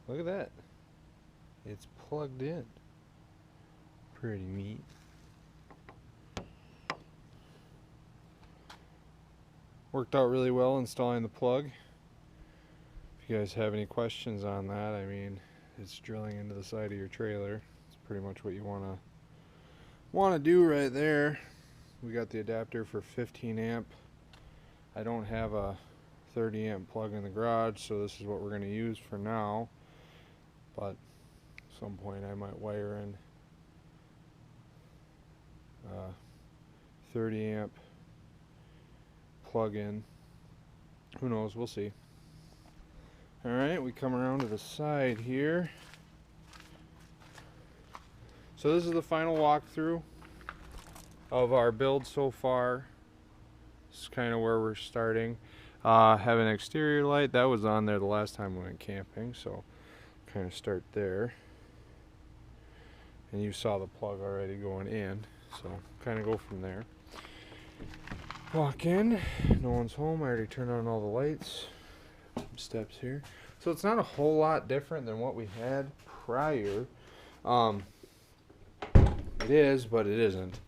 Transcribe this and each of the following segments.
Look at that. It's plugged in. Pretty neat. Worked out really well installing the plug. If you guys have any questions on that, I mean, it's drilling into the side of your trailer. It's pretty much what you want to do right there. We got the adapter for 15 amp. I don't have a 30 amp plug in the garage, so this is what we're going to use for now. But at some point I might wire in 30 amp plug in. Who knows, we'll see. Alright, we come around to the side here. So this is the final walkthrough of our build so far. This is kind of where we're starting. Have an exterior light. That was on there the last time we went camping, so kind of start there. And you saw the plug already going in, so kind of go from there. Walk in, no one's home. I already turned on all the lights. Some steps here. So it's not a whole lot different than what we had prior. It is, but it isn't.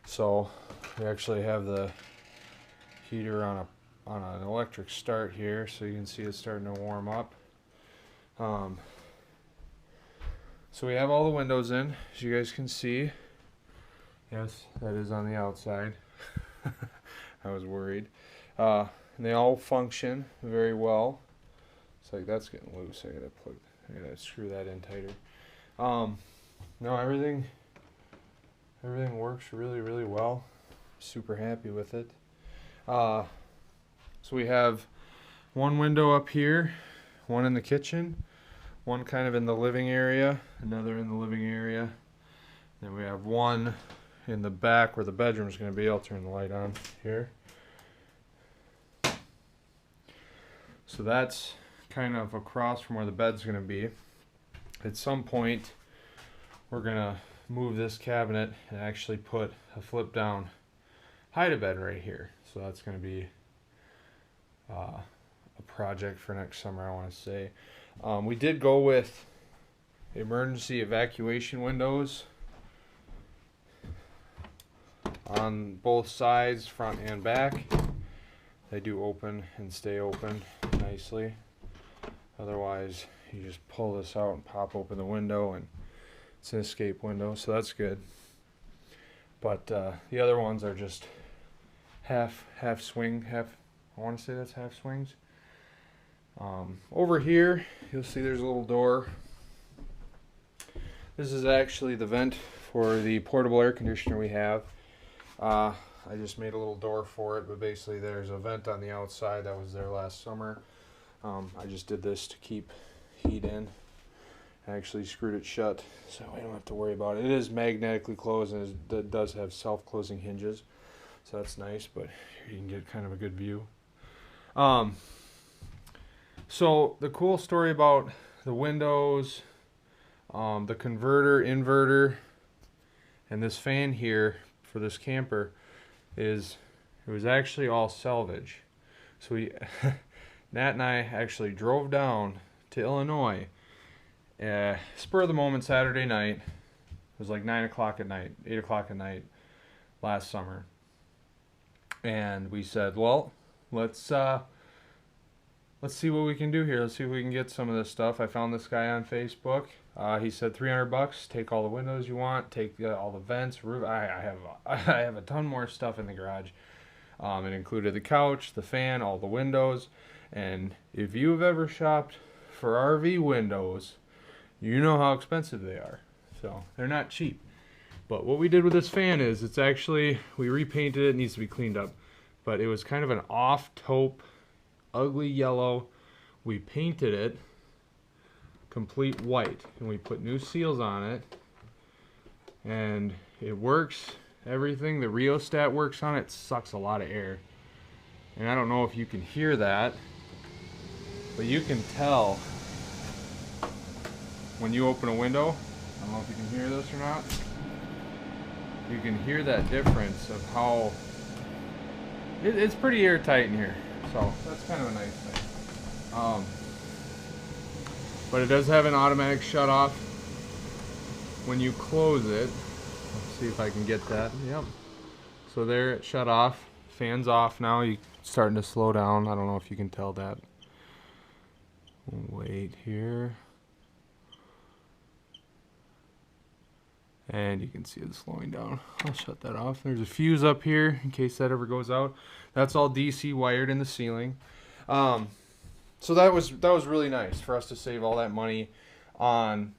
So we actually have the heater on an electric start here, so you can see it's starting to warm up. So we have all the windows in, as you guys can see. Yes, that is on the outside. I was worried. And they all function very well. It's like that's getting loose. I gotta screw that in tighter. No, everything works really, really well. Super happy with it. So we have one window up here, one in the kitchen, one kind of in the living area, another in the living area. Then we have one in the back where the bedroom is going to be. I'll turn the light on here. So that's kind of across from where the bed's going to be. At some point, we're going to move this cabinet and actually put a flip down hide-a-bed right here. So that's going to be a project for next summer, I want to say. We did go with emergency evacuation windows on both sides, front and back. They do open and stay open nicely. Otherwise, you just pull this out and pop open the window, and it's an escape window, so that's good. But the other ones are just half swing, I want to say that's half swings. Over here, you'll see there's a little door. This is actually the vent for the portable air conditioner we have. I just made a little door for it, but basically there's a vent on the outside that was there last summer. I just did this to keep heat in. I actually screwed it shut, so I don't have to worry about it. It is magnetically closed, and it does have self-closing hinges, so that's nice, but here you can get kind of a good view. So the cool story about the windows, the converter, inverter, and this fan here for this camper is it was actually all salvage. So we, Nat and I actually drove down to Illinois, spur of the moment Saturday night. It was like 9 o'clock at night, 8 o'clock at night last summer. And we said, well, let's see what we can do here. Let's see if we can get some of this stuff. I found this guy on Facebook. He said $300. Take all the windows you want. Take all the vents, roof. I have a ton more stuff in the garage. It included the couch, the fan, all the windows. And if you've ever shopped for RV windows, you know how expensive they are. So they're not cheap. But what we did with this fan is it's actually, we repainted it. It needs to be cleaned up. But it was kind of an off taupe, ugly yellow. We painted it complete white, and we put new seals on it, and it works. Everything, the rheostat works on it. Sucks a lot of air, and I don't know if you can hear that, but you can tell when you open a window. I don't know if you can hear this or not. You can hear that difference of how it's pretty airtight in here. So that's kind of a nice thing. But it does have an automatic shut off when you close it. Let's see if I can get that. Yep. So there it shut off. Fan's off now. You're starting to slow down. I don't know if you can tell that. Wait here. And you can see it slowing down. I'll shut that off. There's a fuse up here in case that ever goes out. That's all DC wired in the ceiling. So that was really nice for us to save all that money on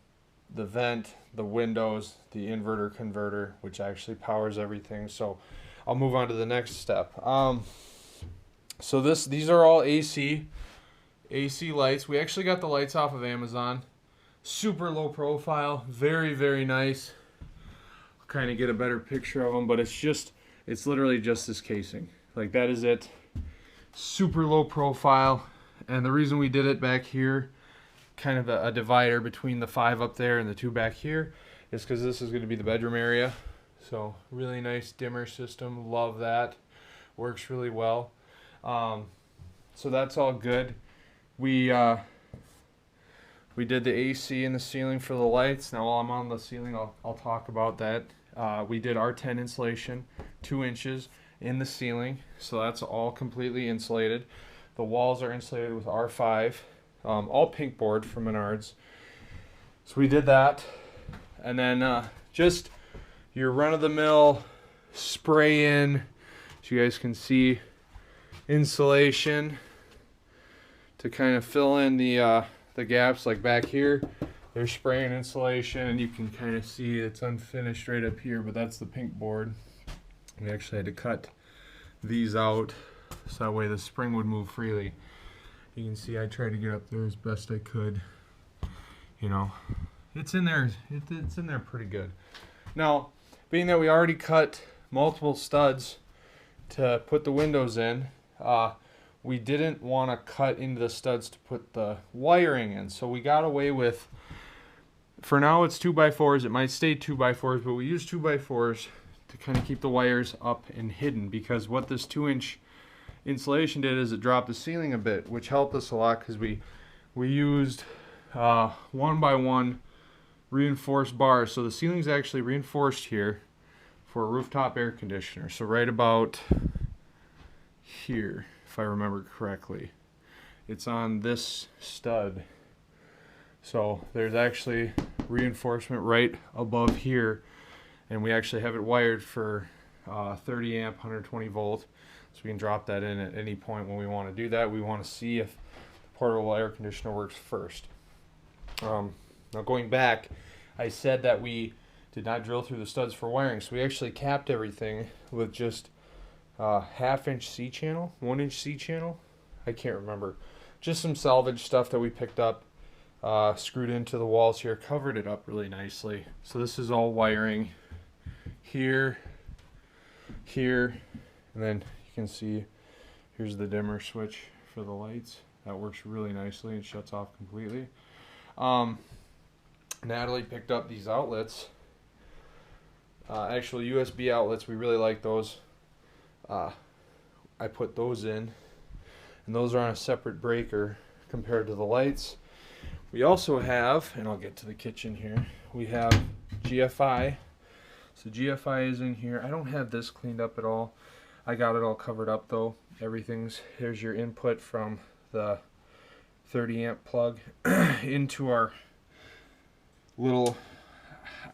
the vent, the windows, the inverter converter, which actually powers everything. So I'll move on to the next step. So these are all AC lights. We actually got the lights off of Amazon. Super low profile, very, very nice. I'll kind of get a better picture of them, but it's literally just this casing. Like, that is it. Super low profile. And the reason we did it back here, kind of a divider between the 5 up there and the 2 back here, is because this is going to be the bedroom area. So really nice dimmer system. Love that. Works really well. So that's all good. We did the AC in the ceiling for the lights. Now while I'm on the ceiling, I'll talk about that. We did R10 insulation, 2 inches in the ceiling. So that's all completely insulated. The walls are insulated with R5, all pink board from Menards. So we did that. And then just your run-of-the-mill spray in, so you guys can see, insulation to kind of fill in the gaps. Like back here, they're spraying insulation, and you can kind of see it's unfinished right up here, but that's the pink board. We actually had to cut these out so that way the spring would move freely. You can see I tried to get up there as best I could. You know, it's in there. It's in there pretty good. Now, being that we already cut multiple studs to put the windows in, we didn't want to cut into the studs to put the wiring in. So we got away with, for now it's 2x4s. It might stay 2x4s, but we use 2x4s to kind of keep the wires up and hidden, because what this 2-inch insulation did is it dropped the ceiling a bit, which helped us a lot, because we used 1x1 reinforced bars. So the ceiling's actually reinforced here for a rooftop air conditioner. So right about here, if I remember correctly, it's on this stud. So there's actually reinforcement right above here, and we actually have it wired for 30 amp 120 volt, so we can drop that in at any point when we want to do that. We want to see if the portable air conditioner works first. Now going back, I said that we did not drill through the studs for wiring, so we actually capped everything with just half-inch C-channel, 1-inch C-channel, I can't remember. Just some salvage stuff that we picked up, screwed into the walls here, covered it up really nicely. So this is all wiring here, here, and then you can see here's the dimmer switch for the lights. That works really nicely and shuts off completely. Natalie picked up these outlets, actual USB outlets. We really like those. I put those in, and those are on a separate breaker compared to the lights. We also have, and I'll get to the kitchen here, we have GFI. So GFI is in here. I don't have this cleaned up at all. I got it all covered up though. Here's your input from the 30 amp plug into our little,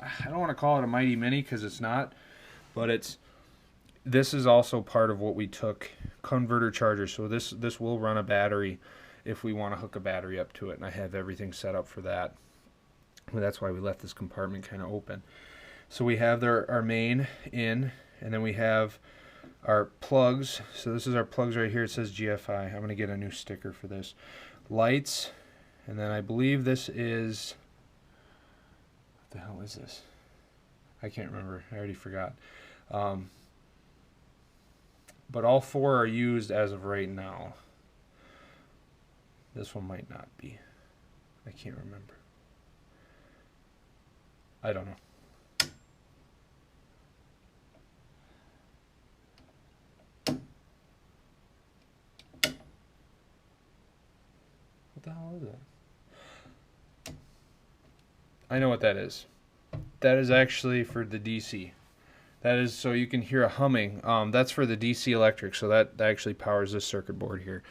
I don't want to call it a Mighty Mini because it's not, but this is also part of what we took, converter charger. So this will run a battery if we want to hook a battery up to it, and I have everything set up for that. Well, that's why we left this compartment kind of open. So we have our main in, and then we have our plugs. So this is our plugs right here. It says GFI. I'm going to get a new sticker for this. Lights, and then I believe this is, what the hell is this? I can't remember. I already forgot. But all 4 are used as of right now. This one might not be. I can't remember. I don't know. the hell is that? I know what that is. That is actually for the DC. That is so you can hear a humming. That's for the DC electric, so that actually powers this circuit board here.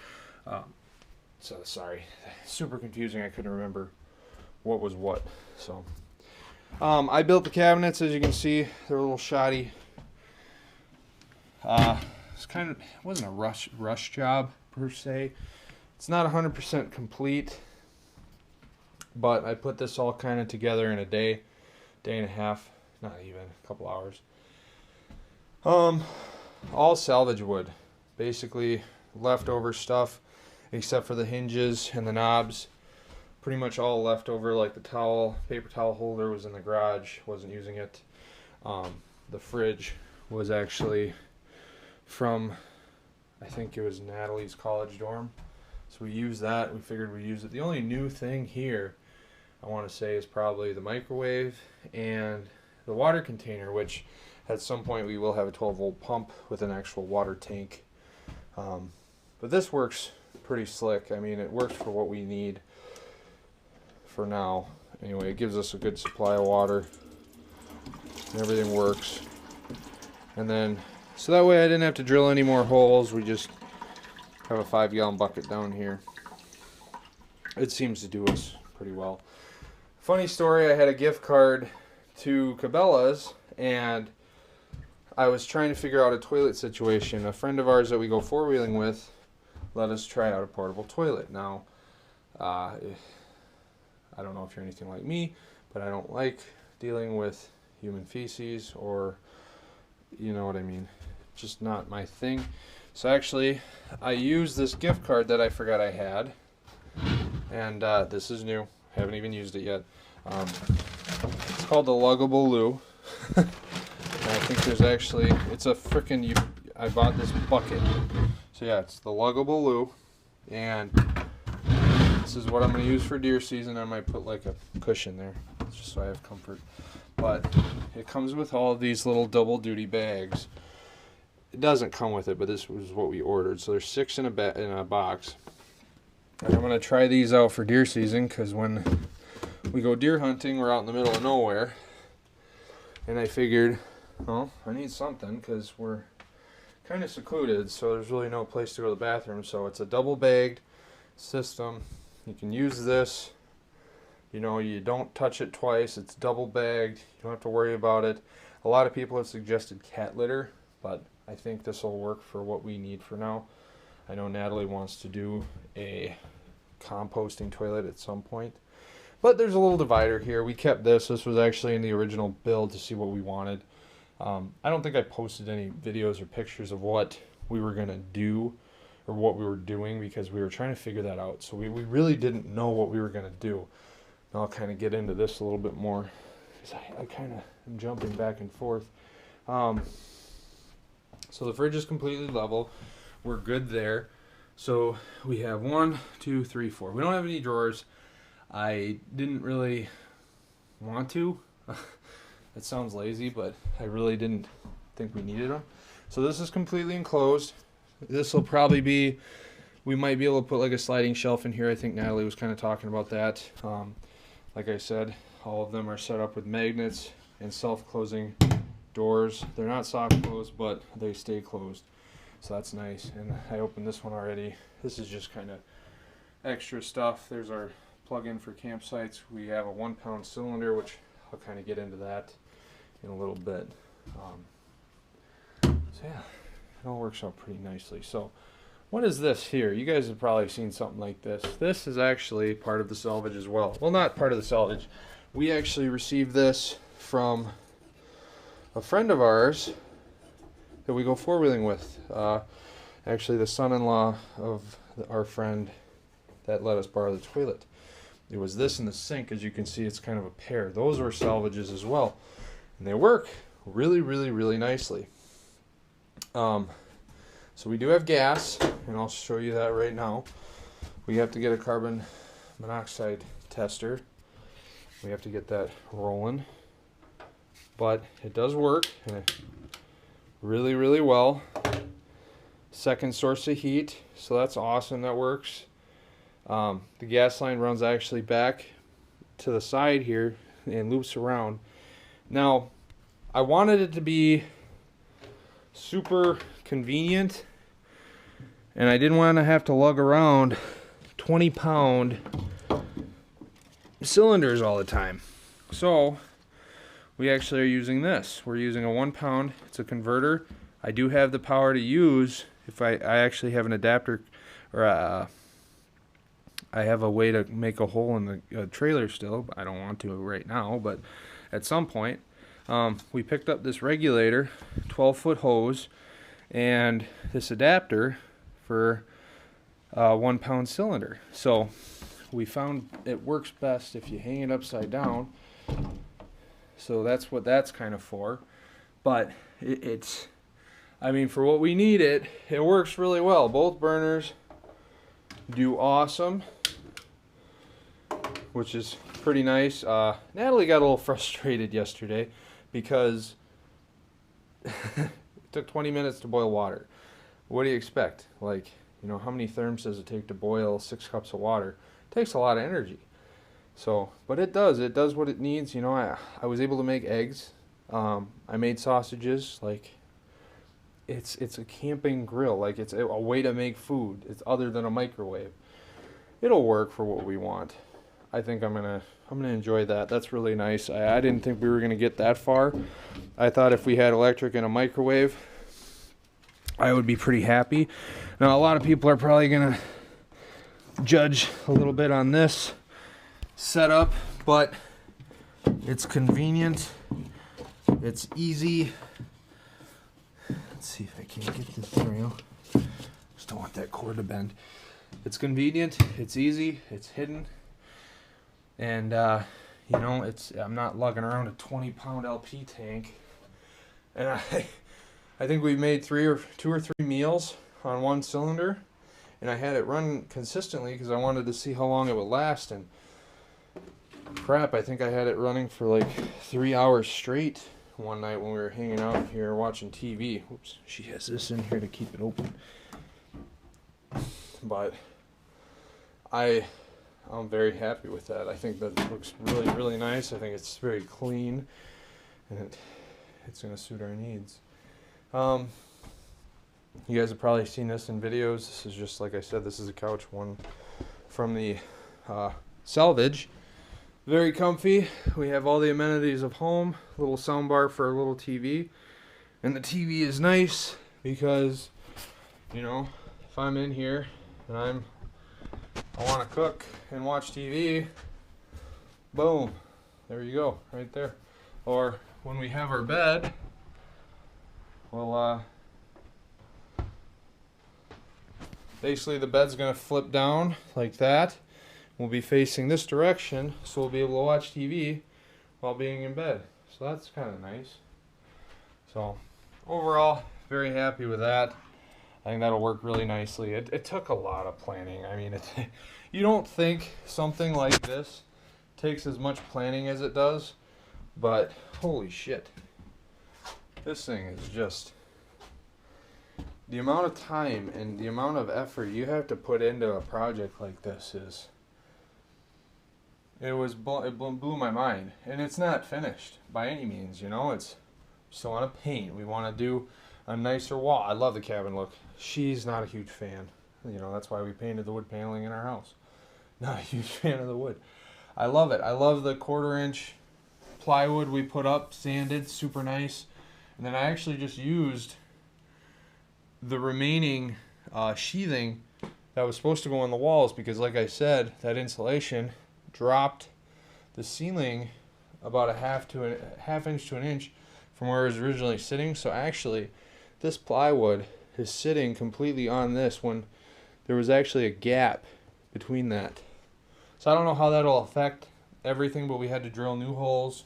So sorry, super confusing. I couldn't remember what was what. So I built the cabinets, as you can see. They're a little shoddy. It's kind of, it wasn't a rush job per se. It's not 100% complete, but I put this all kind of together in a day and a half, not even a couple hours. All salvage wood, basically leftover stuff, except for the hinges and the knobs. Pretty much all leftover, like the paper towel holder was in the garage, wasn't using it. The fridge was actually from, I think it was Natalie's college dorm. So we used that, we figured we'd use it. The only new thing here, I want to say, is probably the microwave and the water container, which at some point we will have a 12-volt pump with an actual water tank. But this works pretty slick. I mean, it works for what we need for now. Anyway, it gives us a good supply of water. And everything works. And then, so that way I didn't have to drill any more holes. We just have a 5-gallon bucket down here. It seems to do us pretty well. Funny story, I had a gift card to Cabela's, and I was trying to figure out a toilet situation. A friend of ours that we go four-wheeling with let us try out a portable toilet. Now, I don't know if you're anything like me, but I don't like dealing with human feces, or, you know what I mean, just not my thing. So actually, I used this gift card that I forgot I had, and this is new. Haven't even used it yet. It's called the Luggable Loo. And I think there's actually, it's a frickin', I bought this bucket. So yeah, it's the Luggable Loo, and this is what I'm going to use for deer season. I might put like a cushion there, just so I have comfort. But it comes with all of these little double duty bags. It doesn't come with it, but this was what we ordered. So there's 6 in a box. And I'm going to try these out for deer season, because when we go deer hunting, we're out in the middle of nowhere. And I figured, well, I need something, because we're kind of secluded, so there's really no place to go to the bathroom. So it's a double bagged system. You can use this. You know, you don't touch it twice. It's double bagged. You don't have to worry about it. A lot of people have suggested cat litter, but I think this will work for what we need for now. I know Natalie wants to do a composting toilet at some point. But there's a little divider here. We kept this. This was actually in the original build to see what we wanted. I don't think I posted any videos or pictures of what we were going to do or what we were doing, because we were trying to figure that out. So we really didn't know what we were going to do. And I'll kind of get into this a little bit more, because I kind of am jumping back and forth. So the fridge is completely level. We're good there. So we have 1, 2, 3, 4. We don't have any drawers. I didn't really want to. It sounds lazy, but I really didn't think we needed them. So this is completely enclosed. This will probably be, we might be able to put like a sliding shelf in here. I think Natalie was kind of talking about that. Like I said, all of them are set up with magnets and self-closing doors. They're not soft closed, but they stay closed. So that's nice. And I opened this one already. This is just kind of extra stuff. There's our plug-in for campsites. We have a 1-pound cylinder, which I'll kind of get into that in a little bit. So yeah, it all works out pretty nicely. So what is this here? You guys have probably seen something like this. This is actually part of the salvage as well. Well, not part of the salvage. We actually received this from a friend of ours that we go four-wheeling with. Actually, the son-in-law of our friend that let us borrow the toilet. It was this in the sink. As you can see, it's kind of a pair. Those were salvages as well. And they work really, really, really nicely. So we do have gas, and I'll show you that right now. We have to get a carbon monoxide tester. We have to get that rolling. But it does work really, really well. Second source of heat, so that's awesome. That works. The gas line runs actually back to the side here and loops around. Now, I wanted it to be super convenient, and I didn't want to have to lug around 20-pound cylinders all the time. So we actually are using this. We're using a 1 pound. It's a converter. I do have the power to use if I actually have an adapter, or I have a way to make a hole in the trailer still. I don't want to right now, but at some point. We picked up this regulator, 12-foot hose, and this adapter for a 1 pound cylinder. So we found it works best if you hang it upside down. So that's what that's kind of for. But it's, I mean, for what we need it works really well. Both burners do awesome, which is pretty nice. Natalie got a little frustrated yesterday because it took 20 minutes to boil water. What do you expect? Like, you know, how many therms does it take to boil 6 cups of water? It takes a lot of energy. So, but it does what it needs. You know, I was able to make eggs. I made sausages. Like, it's a camping grill. Like, it's a way to make food. It's other than a microwave. It'll work for what we want. I think I'm gonna enjoy that. That's really nice. I didn't think we were gonna get that far. I thought if we had electric and a microwave, I would be pretty happy. Now, a lot of people are probably gonna judge a little bit on this setup, but it's convenient. It's easy. Let's see if I can get this through. Just don't want that cord to bend. It's convenient. It's easy. It's hidden. And you know, I'm not lugging around a 20-pound LP tank. And I think we've made 2 or 3 meals on one cylinder, and I had it run consistently because I wanted to see how long it would last. And crap, I think I had it running for like 3 hours straight one night when we were hanging out here watching TV. Oops, she has this in here to keep it open. But I'm very happy with that. I think that it looks really, really nice. I think it's very clean, and it's going to suit our needs. You guys have probably seen this in videos. This is just, like I said, this is a couch one from the Salvaged. Very comfy. We have all the amenities of home. Little sound bar for a little TV. And the TV is nice because, you know, if I'm in here and I want to cook and watch TV, boom, there you go, right there. Or when we have our bed, well, basically the bed's going to flip down like that. We'll be facing this direction, so we'll be able to watch TV while being in bed. So that's kind of nice. So overall, very happy with that. I think that'll work really nicely. It took a lot of planning. I mean, you don't think something like this takes as much planning as it does, but holy shit. This thing is just, the amount of time and the amount of effort you have to put into a project like this is, it blew my mind. And it's not finished by any means, you know. It's still want to paint. We want to do a nicer wall. I love the cabin look. She's not a huge fan. You know, that's why we painted the wood paneling in our house. Not a huge fan of the wood. I love it. I love the 1/4-inch plywood we put up, sanded, super nice. And then I actually just used the remaining sheathing that was supposed to go on the walls because, like I said, that insulation dropped the ceiling about a half inch to an inch from where it was originally sitting. So actually, this plywood is sitting completely on this when there was actually a gap between that. So I don't know how that'll affect everything, but we had to drill new holes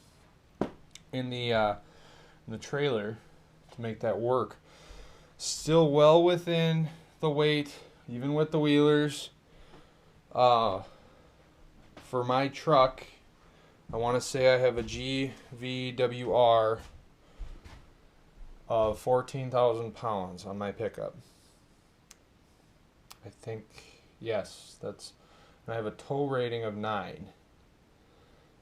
in the trailer to make that work. Still well within the weight, even with the wheelers. For my truck, I want to say I have a GVWR of 14,000 pounds on my pickup. I think, yes, that's and I have a tow rating of 9.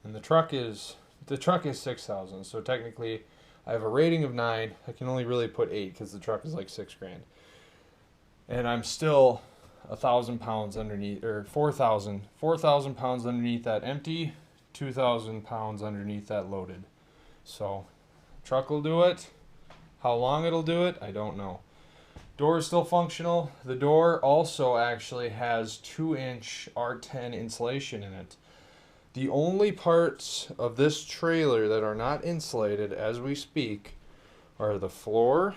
And the truck is 6,000, so technically I have a rating of 9. I can only really put 8 because the truck is like $6,000, and I'm still 1,000 pounds underneath, or 4,000 pounds underneath that empty, 2,000 pounds underneath that loaded. So truck will do it. How long it'll do it, I don't know. Door is still functional. The door also actually has 2-inch R10 insulation in it. The only parts of this trailer that are not insulated as we speak are the floor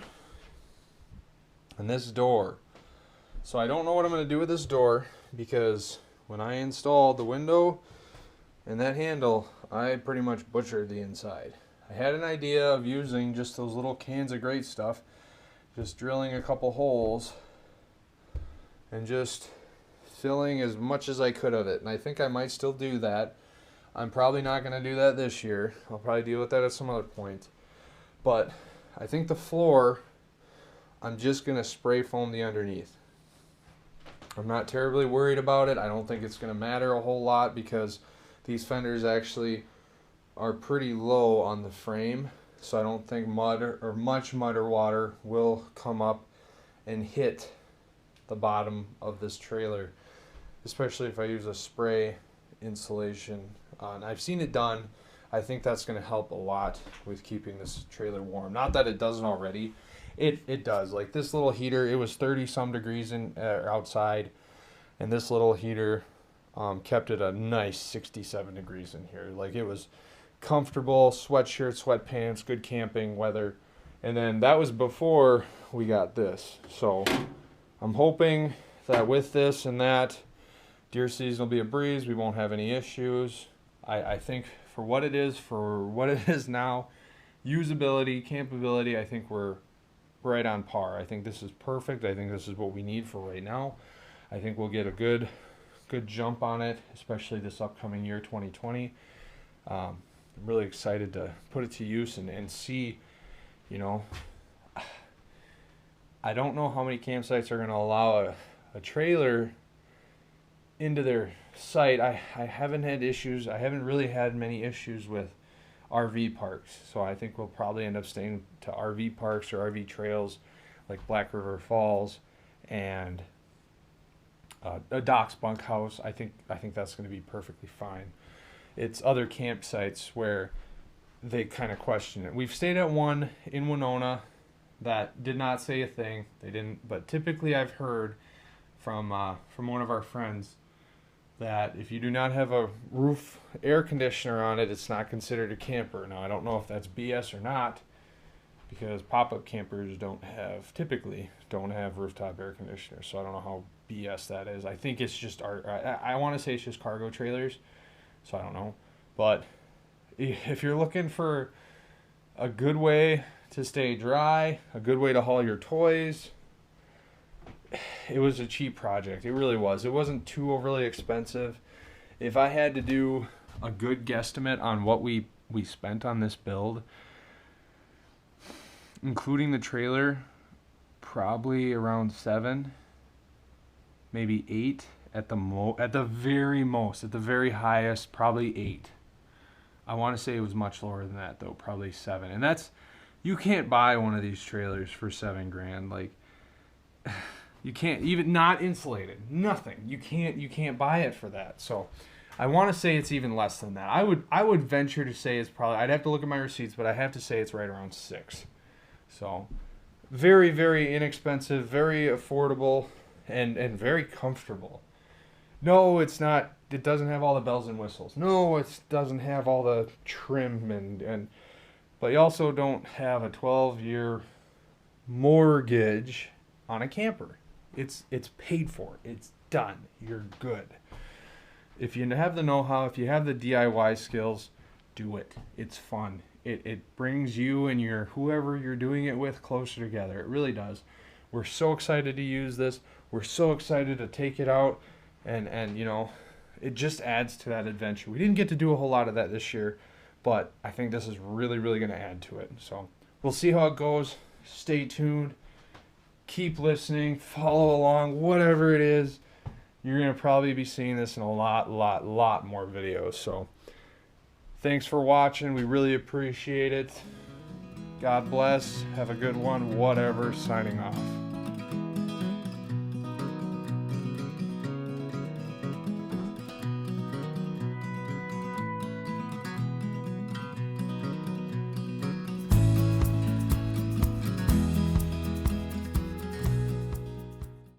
and this door. So I don't know what I'm going to do with this door, because when I installed the window and that handle, I pretty much butchered the inside. I had an idea of using just those little cans of great stuff, just drilling a couple holes and just filling as much as I could of it. And I think I might still do that. I'm probably not going to do that this year. I'll probably deal with that at some other point. But I think the floor, I'm just going to spray foam the underneath. I'm not terribly worried about it. I don't think it's going to matter a whole lot, because these fenders actually are pretty low on the frame. So I don't think much mud or water will come up and hit the bottom of this trailer, especially if I use a spray insulation. And I've seen it done. I think that's going to help a lot with keeping this trailer warm. Not that it doesn't already. It does. Like this little heater, it was 30 some degrees outside, and this little heater kept it a nice 67 degrees in here. Like it was comfortable, sweatshirt, sweatpants, good camping weather. And then that was before we got this. So I'm hoping that with this and that, deer season will be a breeze. We won't have any issues. I think for what it is now, usability, campability, I think we're right on par. I think this is perfect. I think this is what we need for right now. I think we'll get a good jump on it, especially this upcoming year, 2020. I'm really excited to put it to use and see, you know, I don't know how many campsites are going to allow a trailer into their site. I haven't had issues. I haven't really had many issues with RV parks. So I think we'll probably end up staying to RV parks or RV trails like Black River Falls and a Doc's bunkhouse. I think that's going to be perfectly fine. It's other campsites where they kind of question it. We've stayed at one in Winona that did not say a thing. They didn't, but typically I've heard from one of our friends that if you do not have a roof air conditioner on it, it's not considered a camper. Now, I don't know if that's BS or not, because pop-up campers typically don't have rooftop air conditioners, so I don't know how BS that is. I think it's just I want to say it's just cargo trailers, so I don't know. But if you're looking for a good way to stay dry, a good way to haul your toys, it was a cheap project. It really was. It wasn't too overly expensive. If I had to do a good guesstimate on what we spent on this build, including the trailer, probably around 7, maybe 8 at the very most. At the very highest, probably 8. I want to say it was much lower than that though, probably 7. And that's, you can't buy one of these trailers for $7,000. Like, you can't, even not insulated, nothing. You can't buy it for that. So I want to say it's even less than that. I would venture to say it's probably, I'd have to look at my receipts, but I have to say it's right around 6. So very, very inexpensive, very affordable, and very comfortable. No, it's not. It doesn't have all the bells and whistles. No, it doesn't have all the trim but you also don't have a 12-year mortgage on a camper. It's paid for. It's done. You're good. If you have the know-how, if you have the DIY skills, do it. It's fun. It brings you and whoever you're doing it with closer together. It really does. We're so excited to use this. We're so excited to take it out, and you know, it just adds to that adventure. We didn't get to do a whole lot of that this year, but I think this is really, really going to add to it. So we'll see how it goes. Stay tuned. Keep listening. Follow along. Whatever it is, you're going to probably be seeing this in a lot more videos. So thanks for watching. We really appreciate it. God bless. Have a good one. Whatever. Signing off.